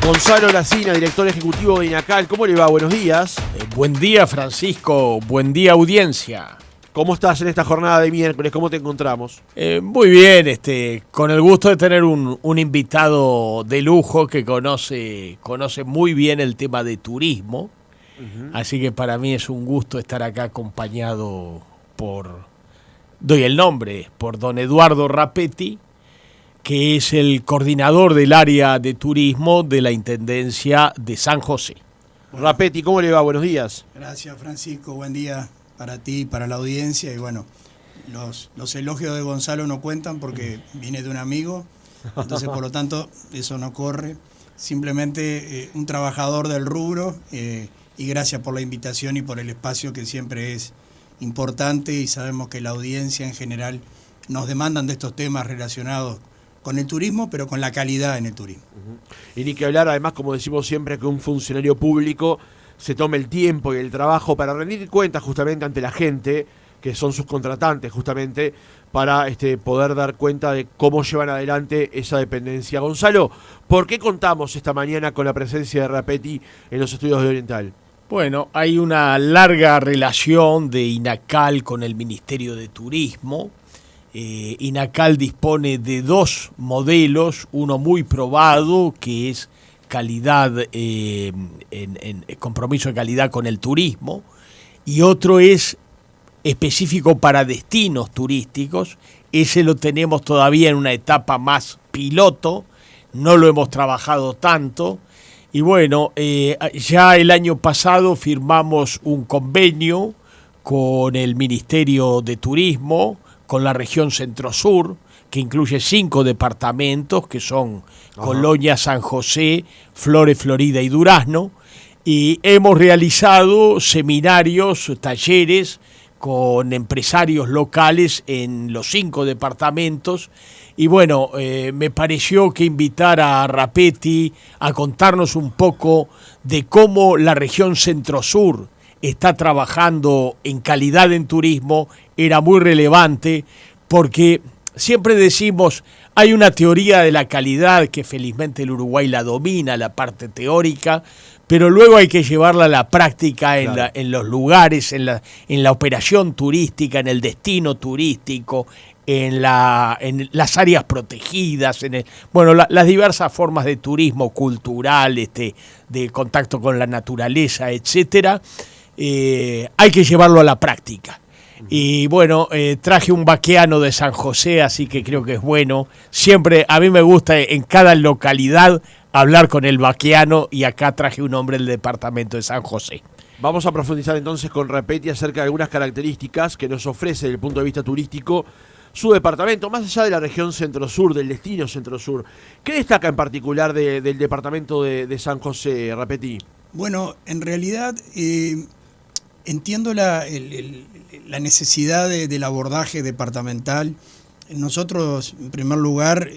Gonzalo Lacina, director ejecutivo de INACAL. ¿Cómo le va? Buenos días. Buen día, Francisco. Buen día, audiencia. ¿Cómo estás en esta jornada de miércoles? ¿Cómo te encontramos? Muy bien, con el gusto de tener un invitado de lujo que conoce muy bien el tema de turismo. Así que para mí es un gusto estar acá acompañado doy el nombre, por don Eduardo Rapetti, que es el coordinador del área de turismo de la Intendencia de San José. Rapetti, ¿cómo le va? Buenos días. Gracias, Francisco. Buen día para ti y para la audiencia. Y bueno, los elogios de Gonzalo no cuentan porque viene de un amigo, entonces por lo tanto eso no corre. Simplemente un trabajador del rubro, y gracias por la invitación y por el espacio que siempre es importante, y sabemos que la audiencia en general nos demandan de estos temas relacionados con el turismo, pero con la calidad en el turismo. Y ni que hablar, además, como decimos siempre, que un funcionario público se tome el tiempo y el trabajo para rendir cuentas justamente ante la gente, que son sus contratantes justamente, para poder dar cuenta de cómo llevan adelante esa dependencia. Gonzalo, ¿por qué contamos esta mañana con la presencia de Rapetti en los estudios de Oriental? Bueno, hay una larga relación de INACAL con el Ministerio de Turismo. INACAL dispone de dos modelos, uno muy probado, que es calidad, compromiso de calidad con el turismo, y otro es específico para destinos turísticos. Ese lo tenemos todavía en una etapa más piloto, no lo hemos trabajado tanto. Y bueno, ya el año pasado firmamos un convenio con el Ministerio de Turismo, con la región Centro-Sur, que incluye 5 departamentos, que son Colonia, San José, Flores, Florida y Durazno. Y hemos realizado seminarios, talleres con empresarios locales en los 5 departamentos. Y bueno, me pareció que invitar a Rapetti a contarnos un poco de cómo la región Centro-Sur está trabajando en calidad en turismo era muy relevante, porque siempre decimos, hay una teoría de la calidad que felizmente el Uruguay la domina, la parte teórica, pero luego hay que llevarla a la práctica en los lugares, en la operación turística, en el destino turístico, en las áreas protegidas, las diversas formas de turismo cultural, de contacto con la naturaleza, etcétera. Hay que llevarlo a la práctica. Y bueno, traje un vaqueano de San José, así que creo que es bueno. Siempre, a mí me gusta en cada localidad hablar con el vaqueano, y acá traje un hombre del departamento de San José. Vamos a profundizar entonces con Rapetti acerca de algunas características que nos ofrece desde el punto de vista turístico su departamento, más allá de la región Centro-Sur, del destino Centro-Sur. ¿Qué destaca en particular del departamento de San José, Rapetti? Bueno, en realidad entiendo la necesidad del abordaje departamental. Nosotros, en primer lugar,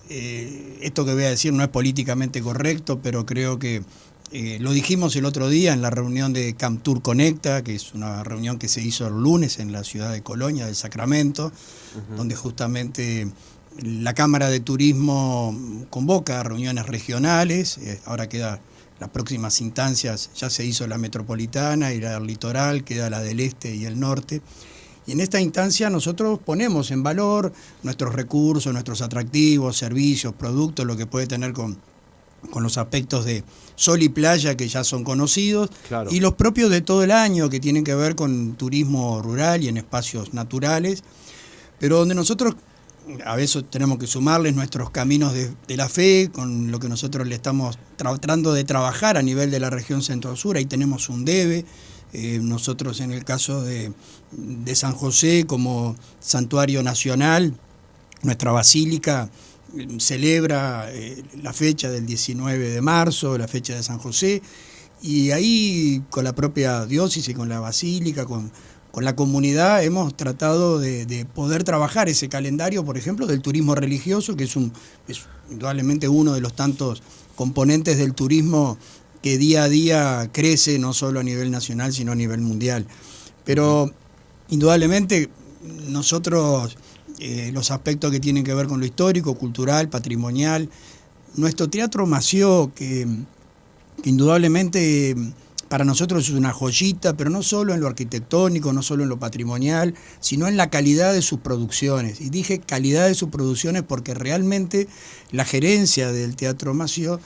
esto que voy a decir no es políticamente correcto, pero creo que lo dijimos el otro día en la reunión de Camtur Conecta, que es una reunión que se hizo el lunes en la ciudad de Colonia, del Sacramento, donde justamente la Cámara de Turismo convoca reuniones regionales. Ahora queda las próximas instancias, ya se hizo la metropolitana y la del litoral, queda la del este y el norte. Y en esta instancia nosotros ponemos en valor nuestros recursos, nuestros atractivos, servicios, productos, lo que puede tener con los aspectos de sol y playa que ya son conocidos, claro, y los propios de todo el año que tienen que ver con turismo rural y en espacios naturales, pero donde nosotros a veces tenemos que sumarles nuestros caminos de la fe, con lo que nosotros le estamos tratando de trabajar a nivel de la región Centro-Sur. Ahí tenemos un debe. Nosotros en el caso de San José, como santuario nacional, nuestra basílica celebra la fecha del 19 de marzo, la fecha de San José, y ahí con la propia diócesis, con la basílica, con la comunidad hemos tratado de poder trabajar ese calendario, por ejemplo, del turismo religioso, que es indudablemente uno de los tantos componentes del turismo que día a día crece, no solo a nivel nacional, sino a nivel mundial. Pero indudablemente nosotros los aspectos que tienen que ver con lo histórico, cultural, patrimonial, nuestro Teatro Massieu, que indudablemente para nosotros es una joyita, pero no solo en lo arquitectónico, no solo en lo patrimonial, sino en la calidad de sus producciones. Y dije calidad de sus producciones porque realmente la gerencia del Teatro Massieu,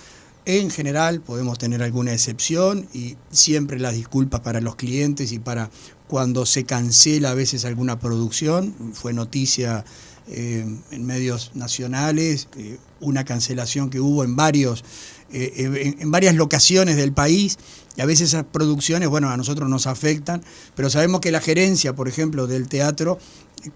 en general, podemos tener alguna excepción, y siempre las disculpas para los clientes y para cuando se cancela a veces alguna producción. Fue noticia en medios nacionales una cancelación que hubo en varias locaciones del país, y a veces esas producciones, bueno, a nosotros nos afectan, pero sabemos que la gerencia, por ejemplo, del teatro,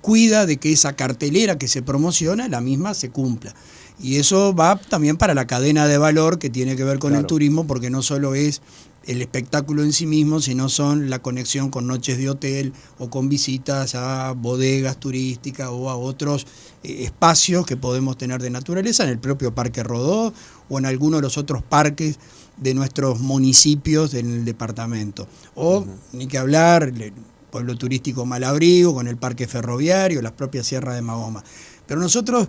cuida de que esa cartelera que se promociona, la misma se cumpla. Y eso va también para la cadena de valor que tiene que ver con el turismo, porque no solo es el espectáculo en sí mismo, sino son la conexión con noches de hotel o con visitas a bodegas turísticas o a otros espacios que podemos tener de naturaleza en el propio Parque Rodó o en alguno de los otros parques de nuestros municipios en el departamento. O, ni que hablar, el pueblo turístico Malabrigo, con el parque ferroviario, las propias sierras de Mahoma. Pero nosotros,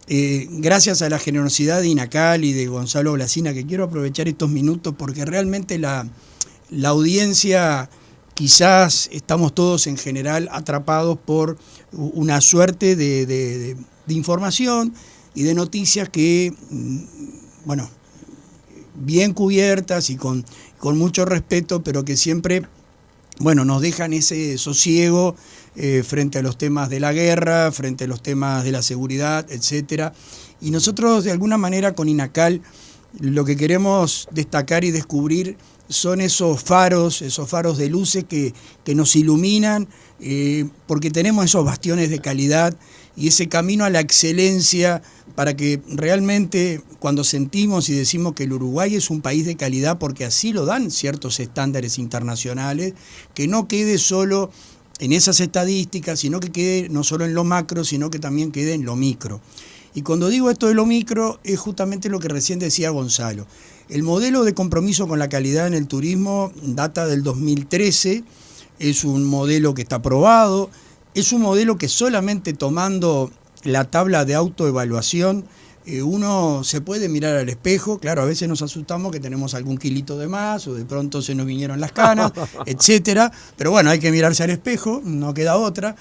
gracias a la generosidad de INACAL y de Gonzalo Blasina, que quiero aprovechar estos minutos porque realmente la audiencia, quizás estamos todos en general atrapados por una suerte de información y de noticias que, bueno, bien cubiertas y con mucho respeto, pero que siempre, bueno, nos dejan ese sosiego frente a los temas de la guerra, frente a los temas de la seguridad, etcétera. Y nosotros, de alguna manera, con INACAL, lo que queremos destacar y descubrir son esos faros de luces que nos iluminan, porque tenemos esos bastiones de calidad y ese camino a la excelencia para que realmente, cuando sentimos y decimos que el Uruguay es un país de calidad, porque así lo dan ciertos estándares internacionales, que no quede solo en esas estadísticas, sino que quede no solo en lo macro, sino que también quede en lo micro. Y cuando digo esto de lo micro, es justamente lo que recién decía Gonzalo. El modelo de compromiso con la calidad en el turismo data del 2013, es un modelo que está aprobado, es un modelo que solamente tomando la tabla de autoevaluación, uno se puede mirar al espejo. Claro, a veces nos asustamos que tenemos algún kilito de más o de pronto se nos vinieron las canas, etcétera. Pero bueno, hay que mirarse al espejo, no queda otra.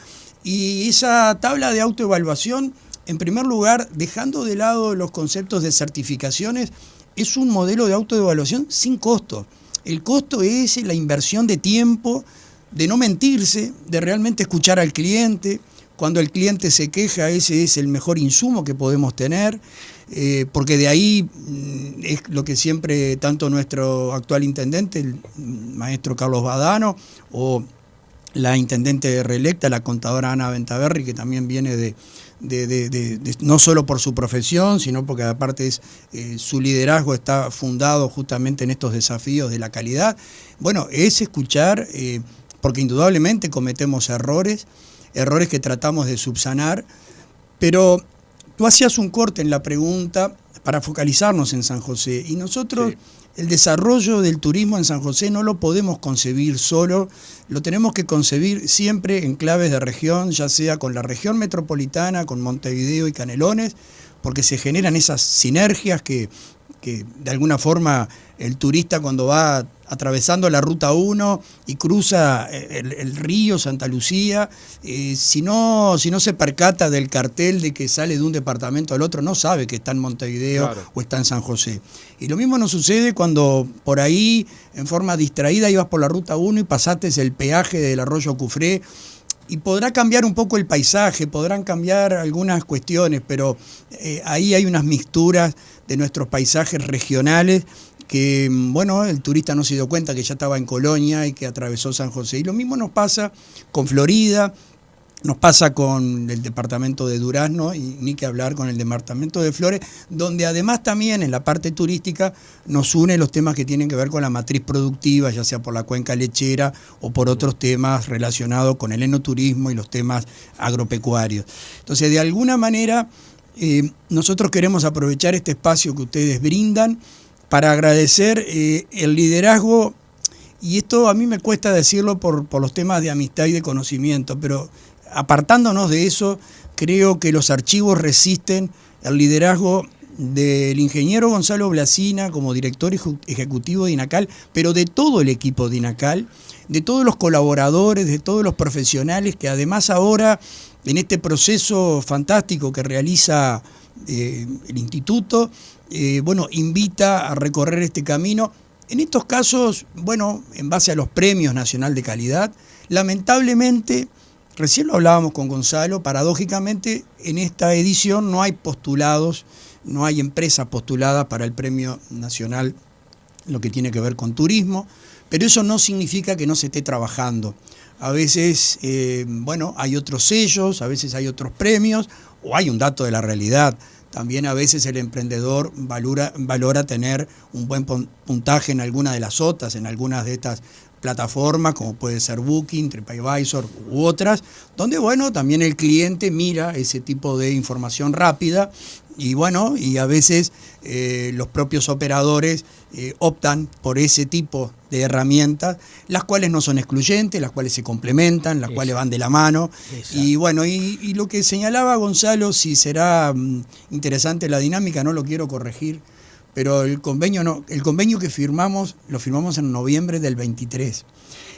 Y esa tabla de autoevaluación, en primer lugar, dejando de lado los conceptos de certificaciones, es un modelo de autoevaluación sin costo. El costo es la inversión de tiempo, de no mentirse, de realmente escuchar al cliente. Cuando el cliente se queja, ese es el mejor insumo que podemos tener, porque de ahí es lo que siempre tanto nuestro actual intendente, el maestro Carlos Badano, o la intendente reelecta, la contadora Ana Ventaverri, que también viene de no solo por su profesión, sino porque aparte su liderazgo está fundado justamente en estos desafíos de la calidad. Bueno, es escuchar, porque indudablemente cometemos errores que tratamos de subsanar, pero tú hacías un corte en la pregunta para focalizarnos en San José, y nosotros sí. El desarrollo del turismo en San José no lo podemos concebir solo, lo tenemos que concebir siempre en claves de región, ya sea con la región metropolitana, con Montevideo y Canelones, porque se generan esas sinergias que de alguna forma el turista, cuando va atravesando la Ruta 1 y cruza el río Santa Lucía, si no se percata del cartel de que sale de un departamento al otro, no sabe que está en Montevideo, claro, o está en San José. Y lo mismo nos sucede cuando por ahí, en forma distraída, ibas por la Ruta 1 y pasaste el peaje del Arroyo Cufré, y podrá cambiar un poco el paisaje, podrán cambiar algunas cuestiones, pero ahí hay unas mixturas de nuestros paisajes regionales que, bueno, el turista no se dio cuenta que ya estaba en Colonia y que atravesó San José. Y lo mismo nos pasa con Florida, nos pasa con el departamento de Durazno, y ni que hablar con el departamento de Flores, donde además también en la parte turística nos une los temas que tienen que ver con la matriz productiva, ya sea por la cuenca lechera o por otros temas relacionados con el enoturismo y los temas agropecuarios. Entonces, de alguna manera, nosotros queremos aprovechar este espacio que ustedes brindan para agradecer el liderazgo, y esto a mí me cuesta decirlo por los temas de amistad y de conocimiento, pero apartándonos de eso, creo que los archivos resisten el liderazgo del ingeniero Gonzalo Blasina como director ejecutivo de INACAL, pero de todo el equipo de INACAL, de todos los colaboradores, de todos los profesionales que además ahora en este proceso fantástico que realiza el instituto, invita a recorrer este camino. En estos casos, en base a los premios Nacional de Calidad, lamentablemente, recién lo hablábamos con Gonzalo, paradójicamente en esta edición no hay postulados, no hay empresas postuladas para el Premio Nacional, lo que tiene que ver con turismo, pero eso no significa que no se esté trabajando. A veces, hay otros sellos, a veces hay otros premios, o hay un dato de la realidad. También a veces el emprendedor valora tener un buen puntaje en alguna de las OTAs, en algunas de estas plataformas, como puede ser Booking, TripAdvisor u otras, donde también el cliente mira ese tipo de información rápida y a veces los propios operadores optan por ese tipo de herramientas, las cuales no son excluyentes, las cuales se complementan, las cuales van de la mano. Exacto. Y lo que señalaba Gonzalo, si será interesante la dinámica, no lo quiero corregir, pero el convenio que firmamos, lo firmamos en noviembre del 23.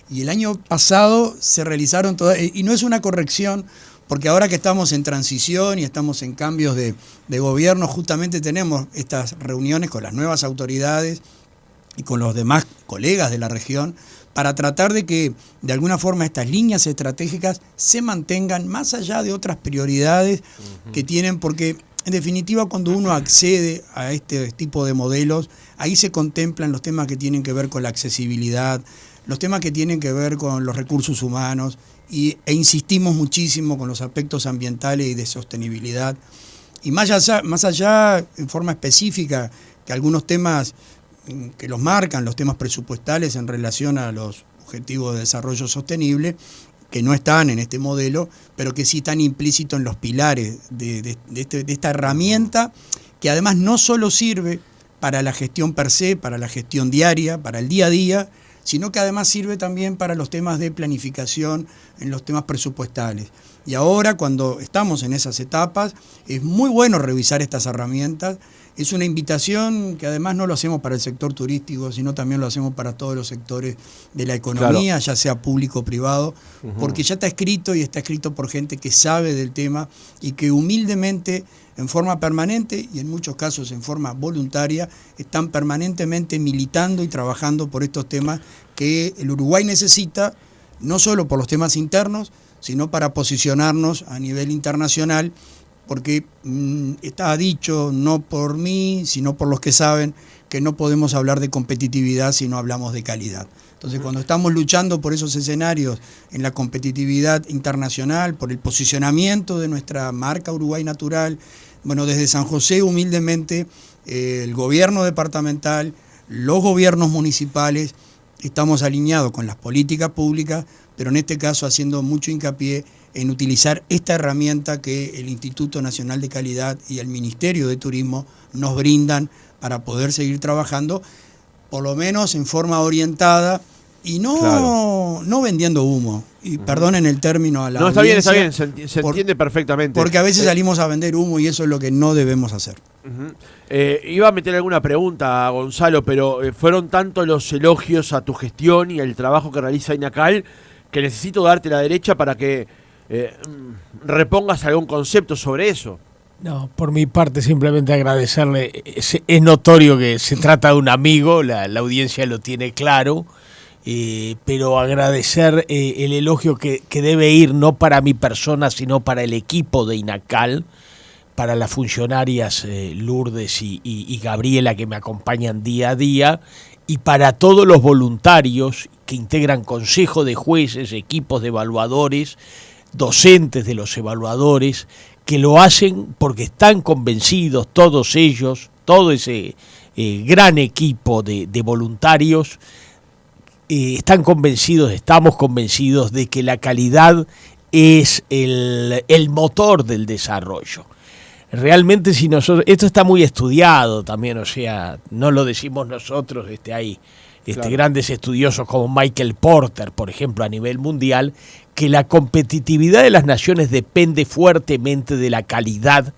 Y el año pasado se realizaron todas, y no es una corrección, porque ahora que estamos en transición y estamos en cambios de gobierno, justamente tenemos estas reuniones con las nuevas autoridades y con los demás colegas de la región para tratar de que de alguna forma estas líneas estratégicas se mantengan más allá de otras prioridades que tienen, porque en definitiva cuando uno accede a este tipo de modelos, ahí se contemplan los temas que tienen que ver con la accesibilidad, los temas que tienen que ver con los recursos humanos, e insistimos muchísimo con los aspectos ambientales y de sostenibilidad. Y más allá, en forma específica, que algunos temas que los marcan, los temas presupuestales en relación a los objetivos de desarrollo sostenible, que no están en este modelo, pero que sí están implícitos en los pilares de esta herramienta, que además no solo sirve para la gestión per se, para la gestión diaria, para el día a día, sino que además sirve también para los temas de planificación, en los temas presupuestales. Y ahora, cuando estamos en esas etapas, es muy bueno revisar estas herramientas. Es una invitación que además no lo hacemos para el sector turístico, sino también lo hacemos para todos los sectores de la economía, ya sea público o privado, porque ya está escrito y está escrito por gente que sabe del tema y que humildemente, en forma permanente y en muchos casos en forma voluntaria, están permanentemente militando y trabajando por estos temas que el Uruguay necesita, no solo por los temas internos, sino para posicionarnos a nivel internacional, porque está dicho, no por mí, sino por los que saben, que no podemos hablar de competitividad si no hablamos de calidad. Entonces, cuando estamos luchando por esos escenarios en la competitividad internacional, por el posicionamiento de nuestra marca Uruguay Natural, desde San José, humildemente, el gobierno departamental, los gobiernos municipales, estamos alineados con las políticas públicas, pero en este caso haciendo mucho hincapié en utilizar esta herramienta que el Instituto Nacional de Calidad y el Ministerio de Turismo nos brindan para poder seguir trabajando, por lo menos en forma orientada y no vendiendo humo. Y perdonen el término a la audiencia. Está bien, se entiende perfectamente. Porque a veces salimos a vender humo y eso es lo que no debemos hacer. Iba a meter alguna pregunta a Gonzalo, pero fueron tanto los elogios a tu gestión y el trabajo que realiza INACAL que necesito darte la derecha para que repongas algún concepto sobre eso. No, por mi parte simplemente agradecerle. Es notorio que se trata de un amigo, la audiencia lo tiene claro, pero agradecer el elogio que debe ir no para mi persona, sino para el equipo de INACAL, para las funcionarias Lourdes y Gabriela que me acompañan día a día, y para todos los voluntarios que integran consejo de jueces, equipos de evaluadores, docentes de los evaluadores, que lo hacen porque están convencidos, todos ellos, todo ese gran equipo de voluntarios, están convencidos, estamos convencidos de que la calidad es el motor del desarrollo. Realmente si nosotros, esto está muy estudiado también, o sea, no lo decimos nosotros, hay claro, grandes estudiosos como Michael Porter, por ejemplo, a nivel mundial, que la competitividad de las naciones depende fuertemente de la calidad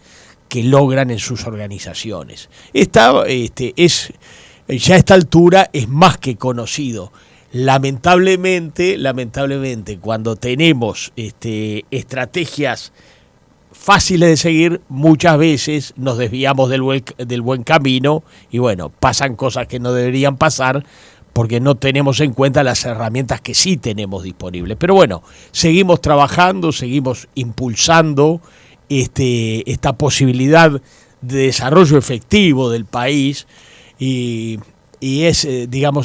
que logran en sus organizaciones. Ya a esta altura es más que conocido. Lamentablemente, cuando tenemos estrategias fáciles de seguir, muchas veces nos desviamos del buen camino y bueno, pasan cosas que no deberían pasar porque no tenemos en cuenta las herramientas que sí tenemos disponibles. Pero bueno, seguimos trabajando, seguimos impulsando esta posibilidad de desarrollo efectivo del país y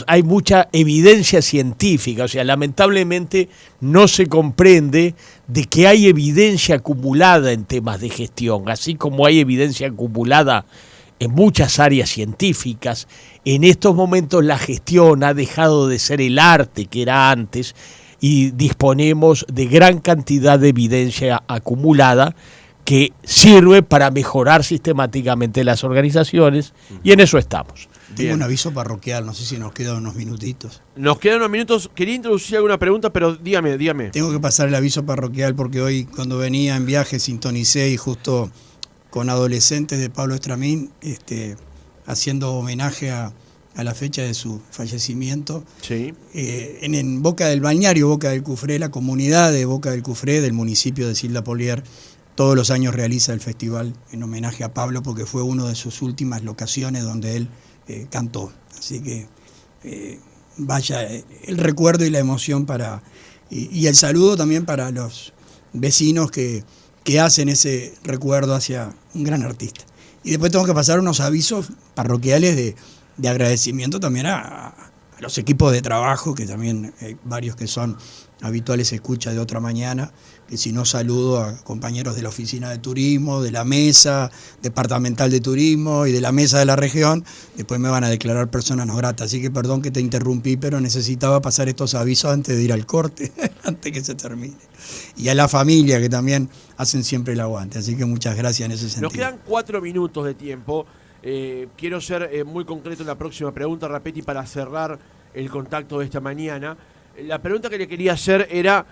hay mucha evidencia científica, o sea, lamentablemente no se comprende de que hay evidencia acumulada en temas de gestión, así como hay evidencia acumulada en muchas áreas científicas. En estos momentos la gestión ha dejado de ser el arte que era antes y disponemos de gran cantidad de evidencia acumulada que sirve para mejorar sistemáticamente las organizaciones y en eso estamos. Tengo un aviso parroquial, no sé si nos quedan unos minutitos. Nos quedan unos minutos. Quería introducir alguna pregunta, pero dígame. Tengo que pasar el aviso parroquial porque hoy cuando venía en viaje sintonicé y justo con adolescentes de Pablo Estramín, haciendo homenaje a la fecha de su fallecimiento. Sí. En Boca del Balneario, Boca del Cufré, la comunidad de Boca del Cufré, del municipio de Silda Polier, todos los años realiza el festival en homenaje a Pablo porque fue una de sus últimas locaciones donde él cantó. Así que vaya el recuerdo y la emoción y el saludo también para los vecinos que hacen ese recuerdo hacia un gran artista. Y después tengo que pasar unos avisos parroquiales de agradecimiento también a los equipos de trabajo, que también hay varios que son habituales escuchas de Otra Mañana, que si no saludo a compañeros de la Oficina de Turismo, de la Mesa Departamental de Turismo y de la Mesa de la Región, después me van a declarar persona no grata. Así que perdón que te interrumpí, pero necesitaba pasar estos avisos antes de ir al corte, antes que se termine. Y a la familia, que también hacen siempre el aguante. Así que muchas gracias en ese sentido. Nos quedan 4 minutos de tiempo. Quiero ser muy concreto en la próxima pregunta, Rapetti, para cerrar el contacto de esta mañana. La pregunta que le quería hacer era,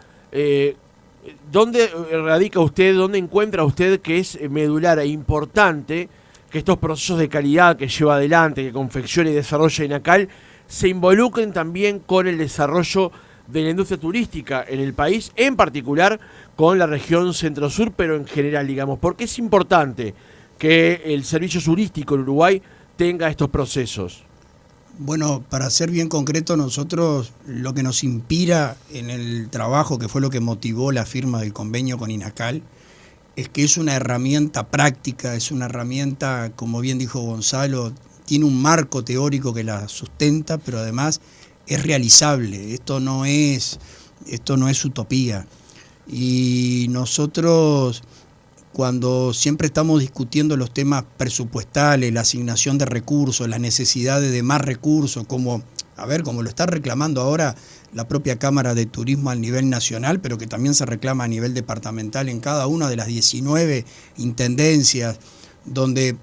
¿dónde radica usted, dónde encuentra usted que es medular e importante que estos procesos de calidad que lleva adelante, que confecciona y desarrolla INACAL, se involucren también con el desarrollo de la industria turística en el país, en particular con la región centro-sur, pero en general, digamos? ¿Por qué es importante que el servicio turístico en Uruguay tenga estos procesos? Bueno, para ser bien concreto, nosotros lo que nos inspira en el trabajo, que fue lo que motivó la firma del convenio con INACAL, es que es una herramienta práctica, es una herramienta, como bien dijo Gonzalo, tiene un marco teórico que la sustenta, pero además es realizable. Esto no es utopía. Y nosotros, cuando siempre estamos discutiendo los temas presupuestales, la asignación de recursos, las necesidades de más recursos, como lo está reclamando ahora la propia Cámara de Turismo a nivel nacional, pero que también se reclama a nivel departamental en cada una de las 19 intendencias, donde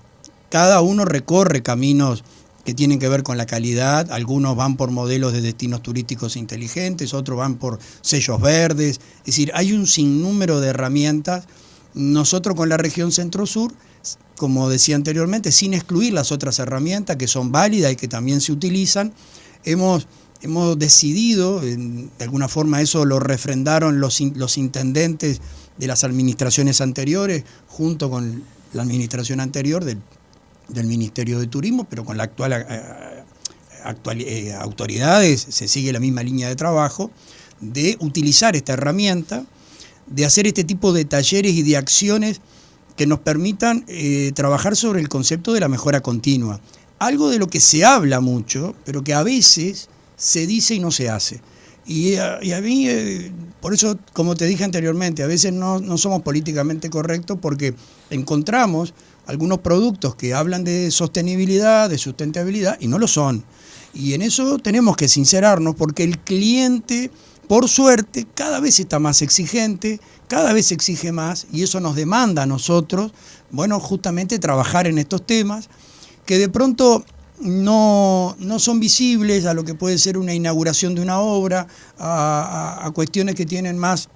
cada uno recorre caminos que tienen que ver con la calidad. Algunos van por modelos de destinos turísticos inteligentes, otros van por sellos verdes. Es decir, hay un sinnúmero de herramientas. Nosotros con la región centro-sur, como decía anteriormente, sin excluir las otras herramientas que son válidas y que también se utilizan, hemos decidido, de alguna forma eso lo refrendaron los intendentes de las administraciones anteriores, junto con la administración anterior del Ministerio de Turismo, pero con la actual autoridades se sigue la misma línea de trabajo, de utilizar esta herramienta, de hacer este tipo de talleres y de acciones que nos permitan trabajar sobre el concepto de la mejora continua. Algo de lo que se habla mucho, pero que a veces se dice y no se hace. Y a mí, por eso, como te dije anteriormente, a veces no somos políticamente correctos porque encontramos algunos productos que hablan de sostenibilidad, de sustentabilidad, y no lo son. Y en eso tenemos que sincerarnos porque el cliente, por suerte, cada vez está más exigente, cada vez exige más, y eso nos demanda a nosotros, justamente trabajar en estos temas que de pronto no son visibles a lo que puede ser una inauguración de una obra, a cuestiones que tienen más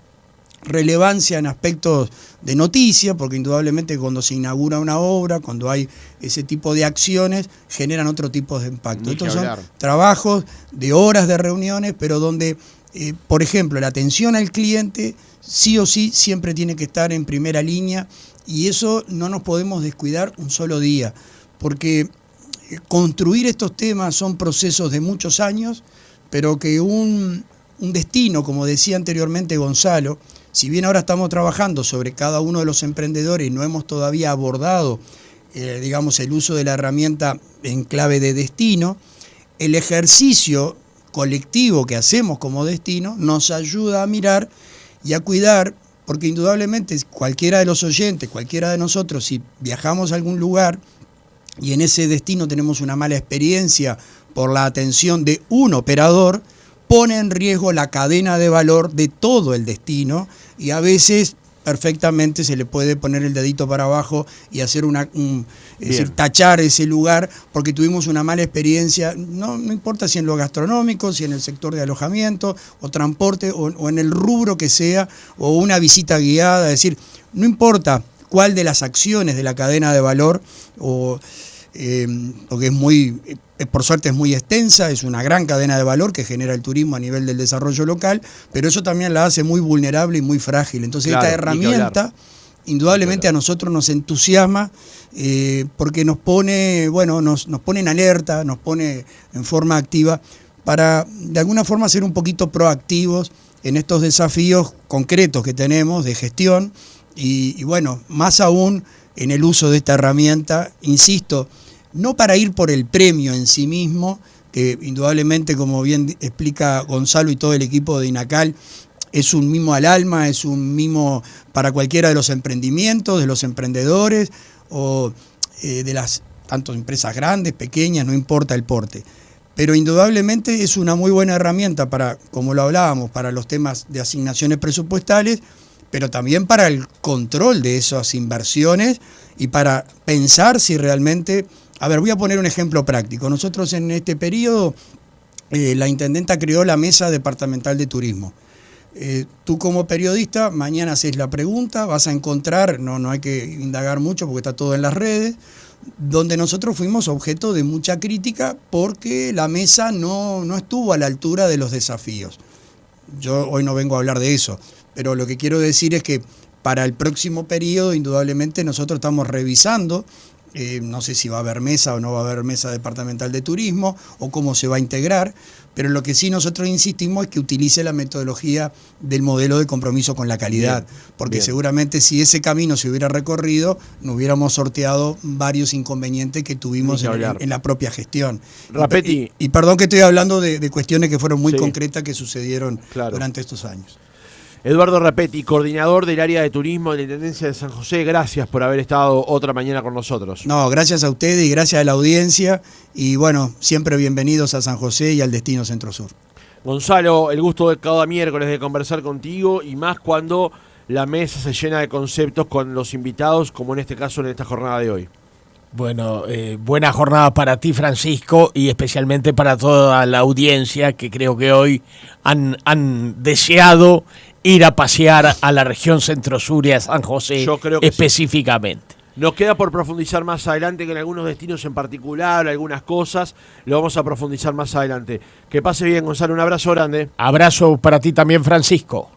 relevancia en aspectos de noticia, porque indudablemente cuando se inaugura una obra, cuando hay ese tipo de acciones, generan otro tipo de impacto. Estos son trabajos de horas de reuniones, pero donde, por ejemplo, la atención al cliente sí o sí siempre tiene que estar en primera línea, y eso no nos podemos descuidar un solo día, porque construir estos temas son procesos de muchos años, pero que un destino, como decía anteriormente Gonzalo, si bien ahora estamos trabajando sobre cada uno de los emprendedores y no hemos todavía abordado, digamos, el uso de la herramienta en clave de destino, el ejercicio colectivo que hacemos como destino nos ayuda a mirar y a cuidar, porque indudablemente cualquiera de los oyentes, cualquiera de nosotros, si viajamos a algún lugar y en ese destino tenemos una mala experiencia por la atención de un operador, pone en riesgo la cadena de valor de todo el destino, y a veces perfectamente se le puede poner el dedito para abajo y hacer es decir, tachar ese lugar porque tuvimos una mala experiencia, no importa si en lo gastronómico, si en el sector de alojamiento o transporte o en el rubro que sea, o una visita guiada, es decir, no importa cuál de las acciones de la cadena de valor, porque por suerte es muy extensa, es una gran cadena de valor que genera el turismo a nivel del desarrollo local, pero eso también la hace muy vulnerable y muy frágil. Entonces esta herramienta indudablemente a nosotros nos entusiasma, porque nos pone, nos pone en alerta, nos pone en forma activa para de alguna forma ser un poquito proactivos en estos desafíos concretos que tenemos de gestión y más aún en el uso de esta herramienta, insisto, no para ir por el premio en sí mismo, que indudablemente, como bien explica Gonzalo y todo el equipo de INACAL, es un mimo al alma, es un mimo para cualquiera de los emprendimientos, de los emprendedores o de las tanto empresas grandes, pequeñas, no importa el porte. Pero indudablemente es una muy buena herramienta para, como lo hablábamos, para los temas de asignaciones presupuestales, pero también para el control de esas inversiones y para pensar si realmente... A ver, voy a poner un ejemplo práctico. Nosotros en este periodo, la intendenta creó la Mesa Departamental de Turismo. Tú como periodista, mañana haces la pregunta, vas a encontrar, no hay que indagar mucho porque está todo en las redes, donde nosotros fuimos objeto de mucha crítica porque la mesa no estuvo a la altura de los desafíos. Yo hoy no vengo a hablar de eso, pero lo que quiero decir es que para el próximo periodo, indudablemente, nosotros estamos revisando, no sé si va a haber mesa o no va a haber mesa departamental de turismo o cómo se va a integrar, pero lo que sí nosotros insistimos es que utilice la metodología del modelo de compromiso con la calidad, porque seguramente si ese camino se hubiera recorrido, no hubiéramos sorteado varios inconvenientes que tuvimos en la propia gestión. Rapetti. Y perdón que estoy hablando de cuestiones que fueron muy concretas que sucedieron durante estos años. Eduardo Rapetti, coordinador del área de turismo de la Intendencia de San José, gracias por haber estado otra mañana con nosotros. No, gracias a ustedes y gracias a la audiencia, y siempre bienvenidos a San José y al Destino Centro Sur. Gonzalo, el gusto de cada miércoles de conversar contigo, y más cuando la mesa se llena de conceptos con los invitados, como en este caso en esta jornada de hoy. Bueno, buena jornada para ti, Francisco, y especialmente para toda la audiencia que creo que hoy han deseado ir a pasear a la región Centro-Sur y a San José. Yo creo que específicamente. Sí. Nos queda por profundizar más adelante, que en algunos destinos en particular, algunas cosas, lo vamos a profundizar más adelante. Que pase bien, Gonzalo, un abrazo grande. Abrazo para ti también, Francisco.